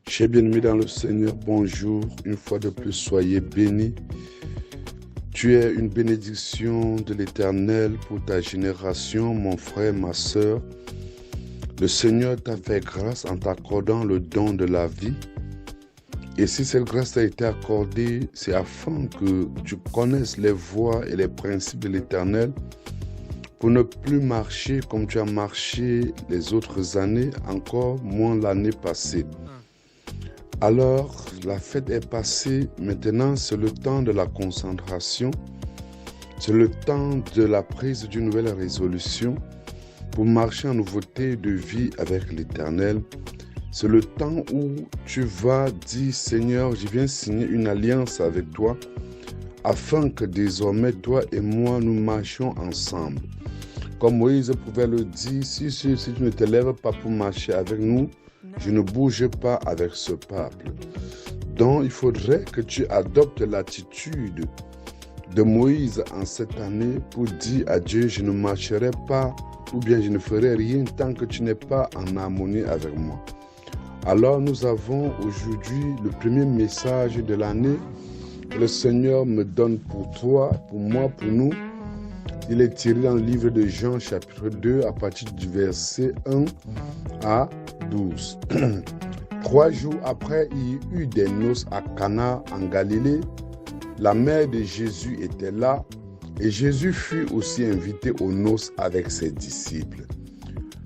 Chers bien-aimés dans le Seigneur, bonjour. Une fois de plus, soyez bénis. Tu es une bénédiction de l'Éternel pour ta génération, mon frère, ma sœur. Le Seigneur t'a fait grâce en t'accordant le don de la vie. Et si cette grâce t'a été accordée, c'est afin que tu connaisses les voies et les principes de l'Éternel pour ne plus marcher comme tu as marché les autres années, encore moins l'année passée. Alors, la fête est passée, maintenant c'est le temps de la concentration, c'est le temps de la prise d'une nouvelle résolution pour marcher en nouveauté de vie avec l'Éternel. C'est le temps où tu vas dire, Seigneur, je viens signer une alliance avec toi, afin que désormais toi et moi nous marchions ensemble. Comme Moïse pouvait le dire, si tu ne te lèves pas pour marcher avec nous, je ne bouge pas avec ce peuple. Donc, il faudrait que tu adoptes l'attitude de Moïse en cette année pour dire à Dieu, je ne marcherai pas ou bien je ne ferai rien tant que tu n'es pas en harmonie avec moi. Alors, nous avons aujourd'hui le premier message de l'année que le Seigneur me donne pour toi, pour moi, pour nous. Il est tiré dans le livre de Jean, chapitre 2, à partir du verset 1 à 12. 3 jours après, il y eut des noces à Cana, en Galilée. La mère de Jésus était là, et Jésus fut aussi invité aux noces avec ses disciples.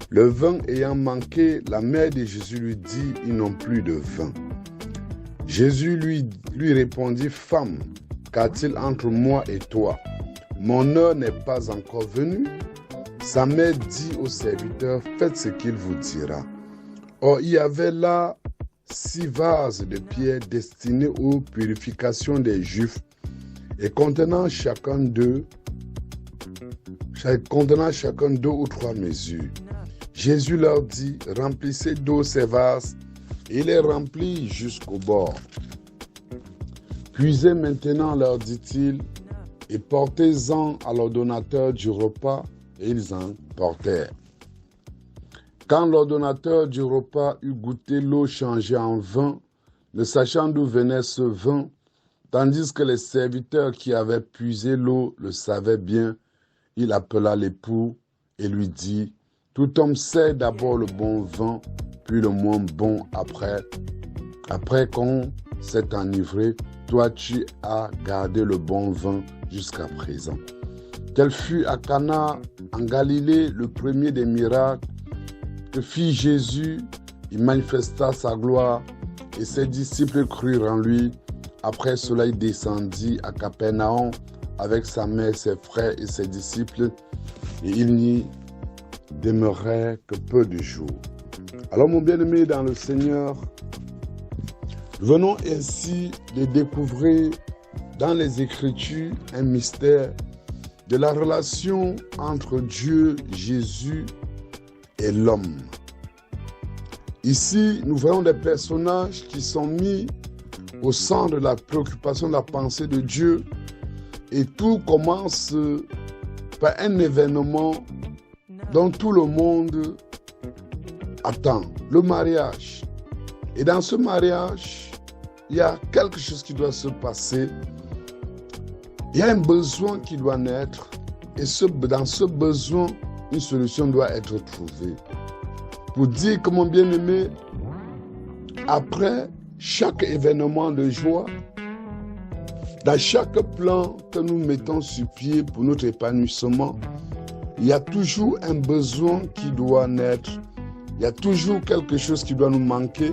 Le vin ayant manqué, la mère de Jésus lui dit, ils n'ont plus de vin. Jésus lui répondit, femme, qu'a-t-il entre moi et toi? Mon heure n'est pas encore venue. Sa mère dit aux serviteurs, faites ce qu'il vous dira. Or, il y avait là 6 vases de pierre destinés aux purifications des Juifs et contenant chacun d'eux ou 3 mesures. Jésus leur dit, remplissez d'eau ces vases, et il les remplit jusqu'au bord. Puisez maintenant, leur dit-il, et portez-en à l'ordonnateur du repas, et ils en portèrent. Quand l'ordonnateur du repas eut goûté l'eau changée en vin, ne sachant d'où venait ce vin, tandis que les serviteurs qui avaient puisé l'eau le savaient bien, il appela l'époux et lui dit, « Tout homme sait d'abord le bon vin, puis le moins bon après. Après qu'on s'est enivré, toi tu as gardé le bon vin jusqu'à présent. » Tel fut à Cana, en Galilée, le premier des miracles que fit Jésus. Il manifesta sa gloire et ses disciples crurent en lui. Après cela, il descendit à Capernaum avec sa mère, ses frères et ses disciples, et il n'y demeurait que peu de jours. Alors, mon bien-aimé dans le Seigneur, venons ainsi de découvrir dans les Écritures un mystère de la relation entre Dieu, Jésus et l'homme. Ici, nous voyons des personnages qui sont mis au centre de la préoccupation de la pensée de Dieu, et tout commence par un événement dont tout le monde attend, le mariage. Et dans ce mariage, il y a quelque chose qui doit se passer. Il y a un besoin qui doit naître, et dans ce besoin, une solution doit être trouvée. Pour dire que, mon bien-aimé, après chaque événement de joie, dans chaque plan que nous mettons sur pied pour notre épanouissement, il y a toujours un besoin qui doit naître. Il y a toujours quelque chose qui doit nous manquer.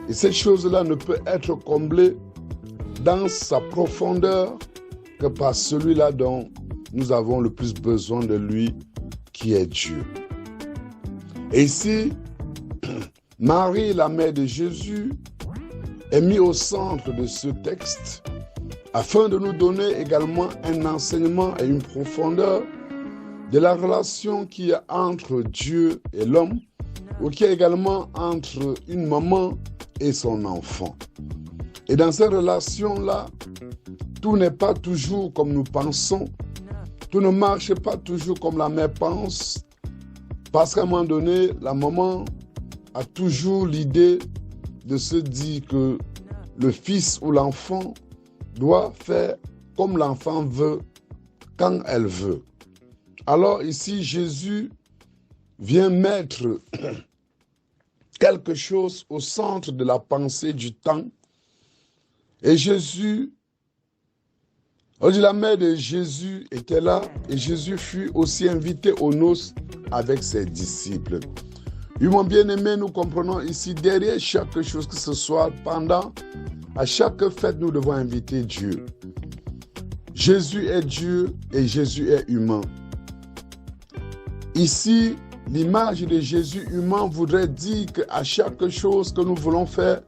Et cette chose-là ne peut être comblée dans sa profondeur que par celui-là dont nous avons le plus besoin de lui, qui est Dieu. Et ici, Marie, la mère de Jésus, est mise au centre de ce texte afin de nous donner également un enseignement et une profondeur de la relation qu'il y a entre Dieu et l'homme, ou qu'il y a également entre une maman et son enfant. Et dans cette relation-là, tout n'est pas toujours comme nous pensons, tout ne marche pas toujours comme la mère pense, parce qu'à un moment donné, la maman a toujours l'idée de se dire que le fils ou l'enfant doit faire comme l'enfant veut, quand elle veut. Alors ici, Jésus vient mettre quelque chose au centre de la pensée du temps. Et Jésus, on dit la mère de Jésus était là et Jésus fut aussi invité aux noces avec ses disciples. Oui, mon bien-aimé, nous comprenons ici, derrière chaque chose que ce soit, à chaque fête, nous devons inviter Dieu. Jésus est Dieu et Jésus est humain. Ici, l'image de Jésus humain voudrait dire qu'à chaque chose que nous voulons faire,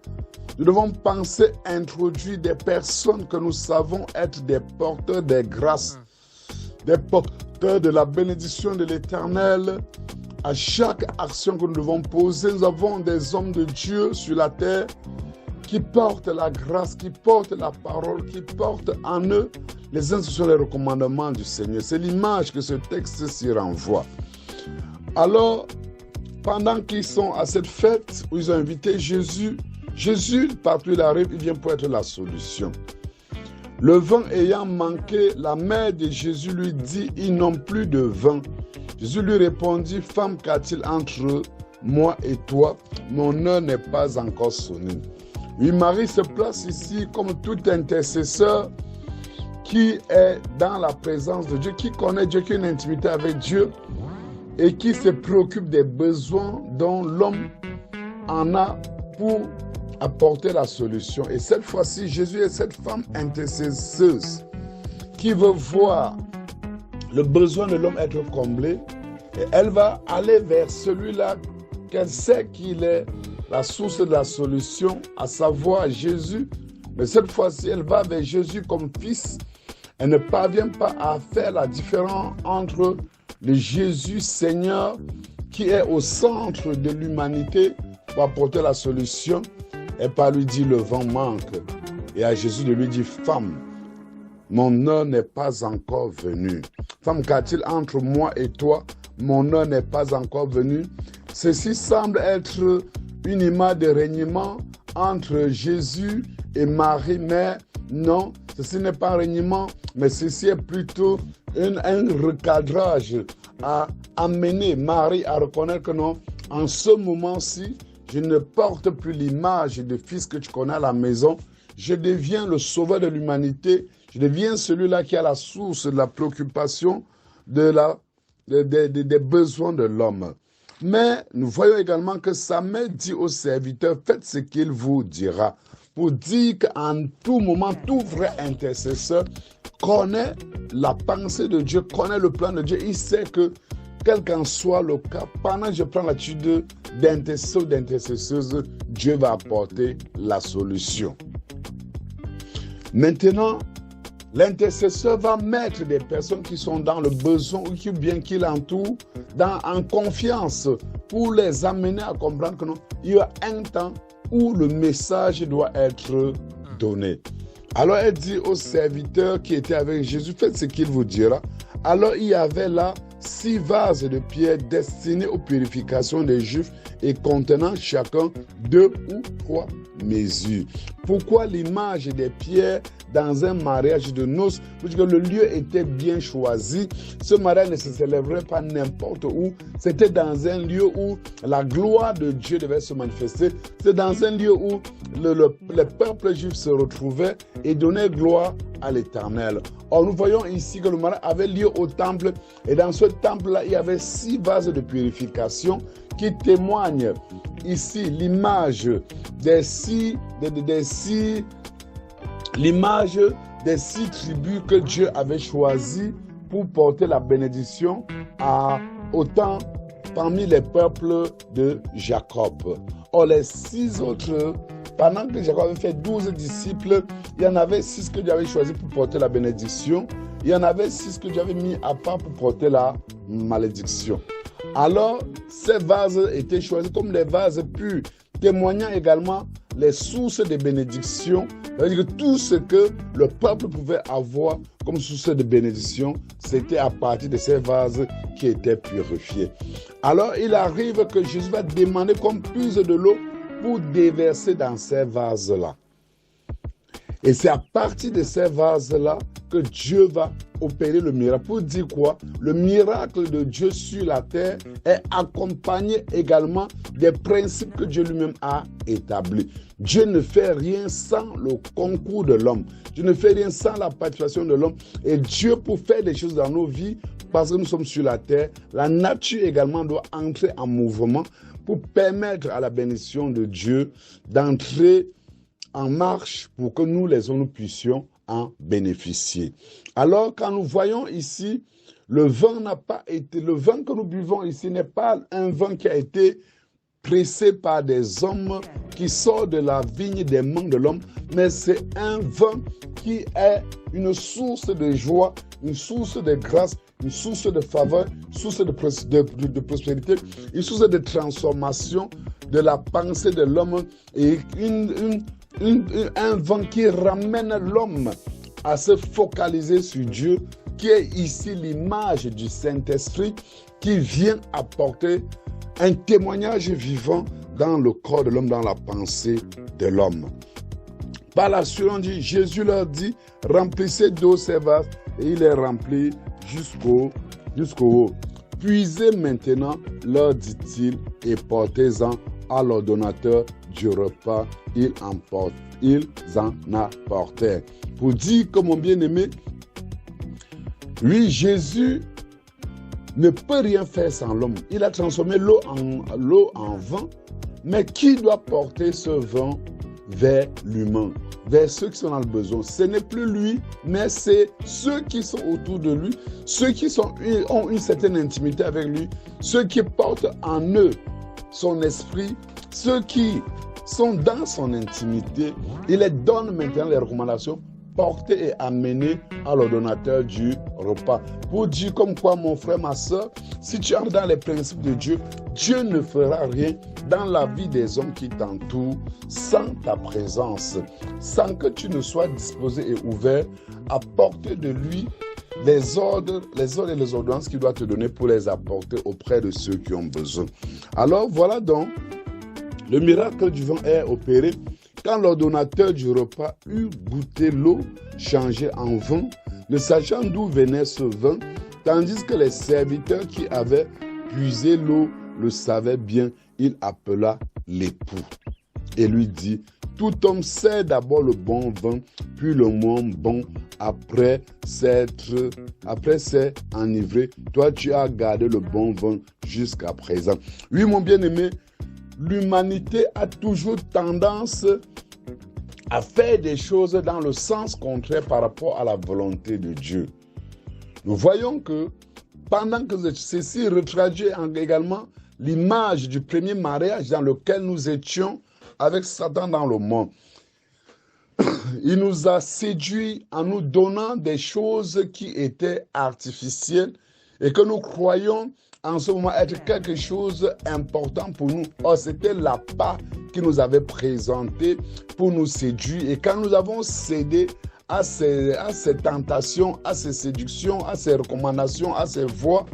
nous devons penser introduire des personnes que nous savons être des porteurs des grâces, des porteurs de la bénédiction de l'Éternel. À chaque action que nous devons poser, nous avons des hommes de Dieu sur la terre qui portent la grâce, qui portent la parole, qui portent en eux les instructions et les recommandements du Seigneur. C'est l'image que ce texte s'y renvoie. Alors, pendant qu'ils sont à cette fête où ils ont invité Jésus, partout où il arrive, il vient pour être la solution. Le vin ayant manqué, la mère de Jésus lui dit, ils n'ont plus de vin. Jésus lui répondit, femme, qu'a-t-il entre moi et toi? Mon heure n'est pas encore sonnée. Oui, Marie se place ici comme tout intercesseur qui est dans la présence de Dieu, qui connaît Dieu, qui a une intimité avec Dieu et qui se préoccupe des besoins dont l'homme en a pour apporter la solution. Et cette fois-ci, Jésus est cette femme intercesseuse qui veut voir le besoin de l'homme être comblé et elle va aller vers celui-là qu'elle sait qu'il est la source de la solution, à savoir Jésus. Mais cette fois-ci, elle va vers Jésus comme fils. Elle ne parvient pas à faire la différence entre le Jésus Seigneur qui est au centre de l'humanité pour apporter la solution et pas lui dire le vent manque. Et à Jésus de lui dire, femme, mon heure n'est pas encore venue. Femme, qu'a-t-il entre moi et toi? Mon heure n'est pas encore venue. Ceci semble être une image de règnement entre Jésus et Marie, mais non, ceci n'est pas un règnement, mais ceci est plutôt un recadrage à amener Marie à reconnaître que non, en ce moment-ci, je ne porte plus l'image de fils que tu connais à la maison, je deviens le sauveur de l'humanité, je deviens celui-là qui a la source de la préoccupation des besoins de l'homme. Mais nous voyons également que sa mère dit aux serviteurs, faites ce qu'il vous dira. Pour dire qu'en tout moment, tout vrai intercesseur connaît la pensée de Dieu, connaît le plan de Dieu. Il sait que, quel qu'en soit le cas, pendant que je prends l'attitude d'intercesseur ou d'intercesseuse, Dieu va apporter la solution. Maintenant, l'intercesseur va mettre des personnes qui sont dans le besoin ou qui l'entourent en confiance pour les amener à comprendre que non, il y a un temps où le message doit être donné. Alors elle dit aux serviteurs qui étaient avec Jésus, faites ce qu'il vous dira. Alors il y avait là 6 vases de pierre destinés aux purifications des Juifs et contenant chacun 2 ou 3 mesures. Pourquoi l'image des pierres dans un mariage de noces? Parce que le lieu était bien choisi. Ce mariage ne se célébrait pas n'importe où. C'était dans un lieu où la gloire de Dieu devait se manifester. C'est dans un lieu où le peuple juif se retrouvait et donnait gloire à l'Éternel. Or, nous voyons ici que le mariage avait lieu au temple. Et dans ce temple-là, il y avait 6 vases de purification qui témoignent ici l'image des 6 tribus que Dieu avait choisies pour porter la bénédiction à autant parmi les peuples de Jacob. Or, les 6 autres, pendant que Jacob avait fait 12 disciples, il y en avait 6 que Dieu avait choisis pour porter la bénédiction. Il y en avait 6 que Dieu avait mis à part pour porter la malédiction. Alors, ces vases étaient choisis comme des vases purs, témoignant également les sources de bénédiction. C'est-à-dire que tout ce que le peuple pouvait avoir comme source de bénédiction, c'était à partir de ces vases qui étaient purifiés. Alors, il arrive que Jésus va demander qu'on puise de l'eau pour déverser dans ces vases-là. Et c'est à partir de ces vases-là que Dieu va opérer le miracle. Pour dire quoi? Le miracle de Dieu sur la terre est accompagné également des principes que Dieu lui-même a établis. Dieu ne fait rien sans le concours de l'homme. Dieu ne fait rien sans la participation de l'homme. Et Dieu, pour faire des choses dans nos vies, parce que nous sommes sur la terre, la nature également doit entrer en mouvement pour permettre à la bénédiction de Dieu d'entrer en marche pour que nous, les hommes, nous puissions en bénéficier. Alors, quand nous voyons ici, le vin que nous buvons ici n'est pas un vin qui a été pressé par des hommes qui sort de la vigne des mains de l'homme, mais c'est un vin qui est une source de joie, une source de grâce, une source de faveur, une source de prospérité, une source de transformation de la pensée de l'homme et un vent qui ramène l'homme à se focaliser sur Dieu, qui est ici l'image du Saint-Esprit, qui vient apporter un témoignage vivant dans le corps de l'homme, dans la pensée de l'homme. Par la suite, on dit, Jésus leur dit, remplissez d'eau ces vases, et il les remplit jusqu'au haut. Puisez maintenant, leur dit-il, et portez-en à l'ordonnateur du repas. Ils en apportèrent. Pour dire que mon bien-aimé, lui, Jésus ne peut rien faire sans l'homme. Il a transformé l'eau en vin, mais qui doit porter ce vin vers l'humain, vers ceux qui sont dans le besoin? Ce n'est plus lui, mais c'est ceux qui sont autour de lui, ceux qui ont une certaine intimité avec lui, ceux qui portent en eux son esprit, ceux qui sont dans son intimité. Il les donne maintenant les recommandations, porter et amener à l'ordonnateur du repas. Pour dire comme quoi, mon frère, ma soeur, si tu entres dans les principes de Dieu, Dieu ne fera rien dans la vie des hommes qui t'entourent sans ta présence, sans que tu ne sois disposé et ouvert à porter de lui les ordres et les ordonnances qu'il doit te donner pour les apporter auprès de ceux qui ont besoin. Alors voilà donc, le miracle du vin est opéré quand l'ordonnateur du repas eut goûté l'eau changée en vin, ne sachant d'où venait ce vin, tandis que les serviteurs qui avaient puisé l'eau le savaient bien, il appela l'époux et lui dit, tout homme sait d'abord le bon vin, puis le moins bon, après s'être enivré. Toi, tu as gardé le bon vin jusqu'à présent. Oui, mon bien-aimé, l'humanité a toujours tendance à faire des choses dans le sens contraire par rapport à la volonté de Dieu. Nous voyons que pendant que ceci retraduit également l'image du premier mariage dans lequel nous étions avec Satan dans le monde. Il nous a séduits en nous donnant des choses qui étaient artificielles et que nous croyons en ce moment être quelque chose d'important pour nous. Or, c'était l'appât qui nous avait présenté pour nous séduire. Et quand nous avons cédé à ces tentations, à ces séductions, à ces recommandations, à ces voies,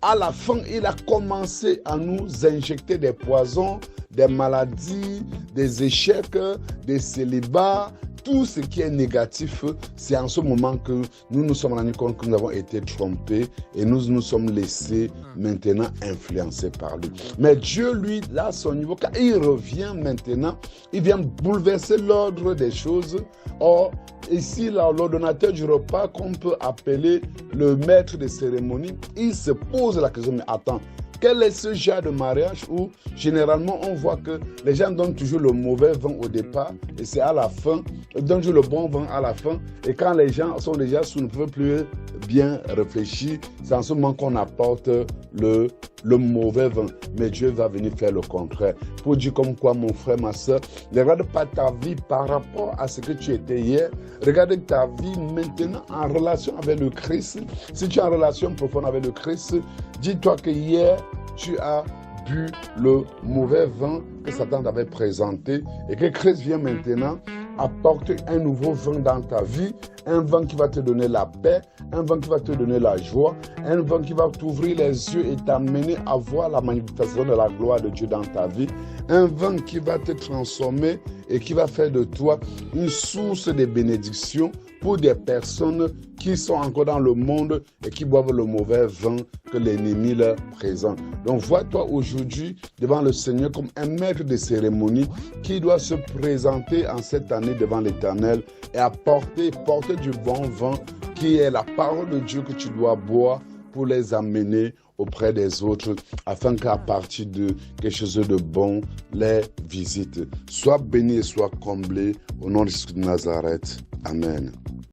à la fin, il a commencé à nous injecter des poisons, des maladies, des échecs, des célibats, tout ce qui est négatif. C'est en ce moment que nous nous sommes rendus compte que nous avons été trompés et nous nous sommes laissés maintenant influencer par lui. Mais Dieu, lui, là, à son niveau, quand il revient maintenant, il vient bouleverser l'ordre des choses. Or, ici, l'ordonnateur du repas, qu'on peut appeler le maître de cérémonie, il se pose la question, mais attends, quel est ce genre de mariage où généralement on voit que les gens donnent toujours le mauvais vin au départ et c'est à la fin, ils donnent toujours le bon vin à la fin, et quand les gens sont déjà sous, ne peuvent plus bien réfléchir, c'est en ce moment qu'on apporte le mauvais vin. Mais Dieu va venir faire le contraire. Pour dire comme quoi, mon frère, ma soeur, ne regarde pas ta vie par rapport à ce que tu étais hier. Regarde ta vie maintenant en relation avec le Christ. Si tu es en relation profonde avec le Christ, dis-toi que hier, tu as bu le mauvais vin que Satan t'avait présenté et que Christ vient maintenant apporter un nouveau vin dans ta vie, un vin qui va te donner la paix, un vin qui va te donner la joie, un vin qui va t'ouvrir les yeux et t'amener à voir la manifestation de la gloire de Dieu dans ta vie, un vin qui va te transformer et qui va faire de toi une source de bénédiction pour des personnes qui sont encore dans le monde et qui boivent le mauvais vin que l'ennemi leur présente. Donc vois-toi aujourd'hui devant le Seigneur comme un maître de cérémonie qui doit se présenter en cette année devant l'Éternel et porter du bon vin qui est la parole de Dieu que tu dois boire pour les amener auprès des autres, afin qu'à partir de quelque chose de bon, les visites. Sois béni et sois comblé au nom de Jésus de Nazareth. Amen.